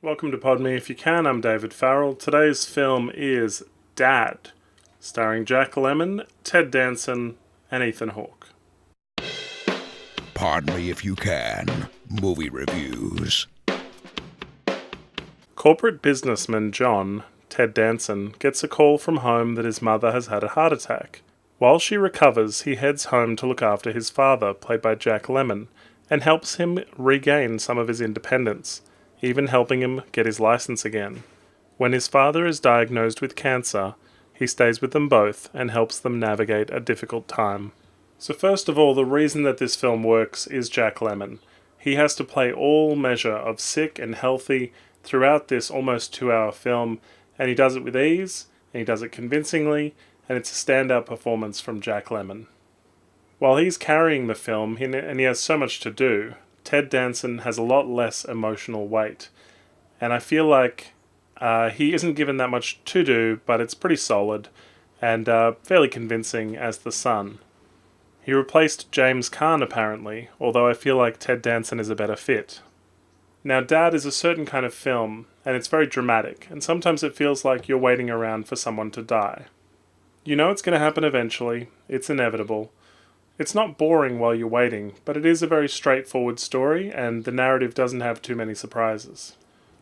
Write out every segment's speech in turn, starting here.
Welcome to Pod Me If You Can, I'm David Farrell. Today's film is Dad, starring Jack Lemmon, Ted Danson, and Ethan Hawke. Pod Me If You Can, movie reviews. Corporate businessman John, Ted Danson, gets a call from home that his mother has had a heart attack. While she recovers, he heads home to look after his father, played by Jack Lemmon, and helps him regain some of his independence, even helping him get his license again. When his father is diagnosed with cancer, he stays with them both and helps them navigate a difficult time. So first of all, the reason that this film works is Jack Lemmon. He has to play all measure of sick and healthy throughout this almost 2-hour film, and he does it with ease, and he does it convincingly, and it's a standout performance from Jack Lemmon. While he's carrying the film, and he has so much to do, Ted Danson has a lot less emotional weight. And I feel like he isn't given that much to do, but it's pretty solid and fairly convincing as the son. He replaced James Caan apparently, although I feel like Ted Danson is a better fit. Now Dad is a certain kind of film, and it's very dramatic, and sometimes it feels like you're waiting around for someone to die. You know it's going to happen eventually, it's inevitable. It's not boring while you're waiting, but it is a very straightforward story, and the narrative doesn't have too many surprises.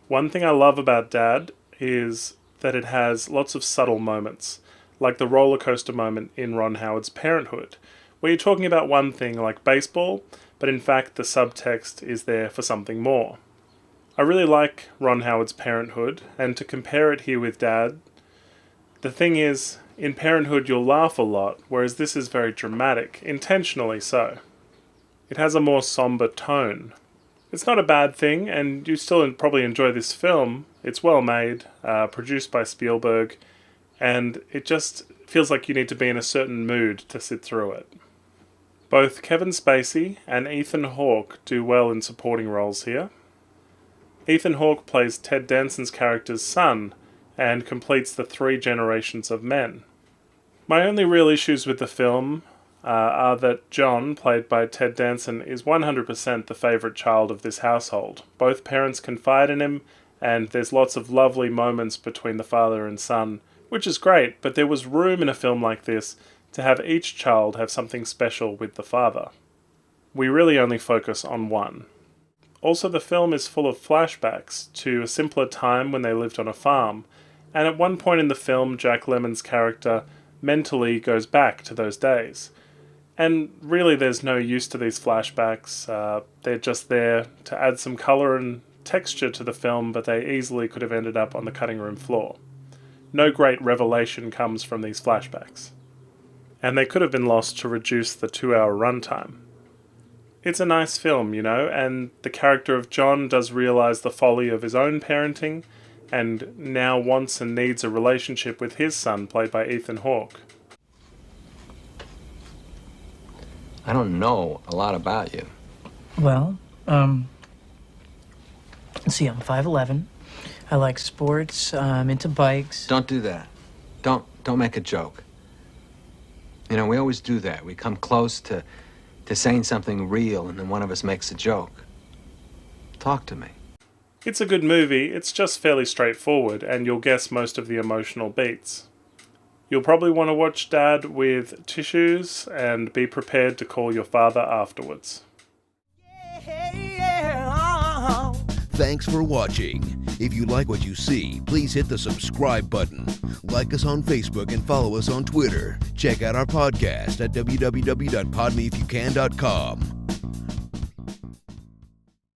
One thing I love about Dad is that it has lots of subtle moments, like the roller coaster moment in Ron Howard's Parenthood, where you're talking about one thing like baseball, but in fact the subtext is there for something more. I really like Ron Howard's Parenthood, and to compare it here with Dad, the thing is, in Parenthood you'll laugh a lot, whereas this is very dramatic, intentionally so. It has a more somber tone. It's not a bad thing, and you still probably enjoy this film. It's well made, produced by Spielberg, and it just feels like you need to be in a certain mood to sit through it. Both Kevin Spacey and Ethan Hawke do well in supporting roles here. Ethan Hawke plays Ted Danson's character's son, and completes the 3 generations of men. My only real issues with the film are that John, played by Ted Danson, is 100% the favourite child of this household. Both parents confide in him, and there's lots of lovely moments between the father and son, which is great, but there was room in a film like this to have each child have something special with the father. We really only focus on one. Also, the film is full of flashbacks to a simpler time when they lived on a farm, and at one point in the film, Jack Lemmon's character mentally goes back to those days. And really there's no use to these flashbacks. They're just there to add some colour and texture to the film, but they easily could have ended up on the cutting room floor. No great revelation comes from these flashbacks. And they could have been lost to reduce the 2-hour runtime. It's a nice film, you know, and the character of John does realise the folly of his own parenting, and now wants and needs a relationship with his son, played by Ethan Hawke. I don't know a lot about you. Well, let's see, I'm 5'11". I like sports, I'm into bikes. Don't do that. Don't make a joke. You know, we always do that. We come close to saying something real, and then one of us makes a joke. Talk to me. It's a good movie, it's just fairly straightforward, and you'll guess most of the emotional beats. You'll probably want to watch Dad with tissues, and be prepared to call your father afterwards. Thanks for watching. If you like what you see, please hit the subscribe button. Like us on Facebook and follow us on Twitter. Check out our podcast at www.podmeifyoucan.com.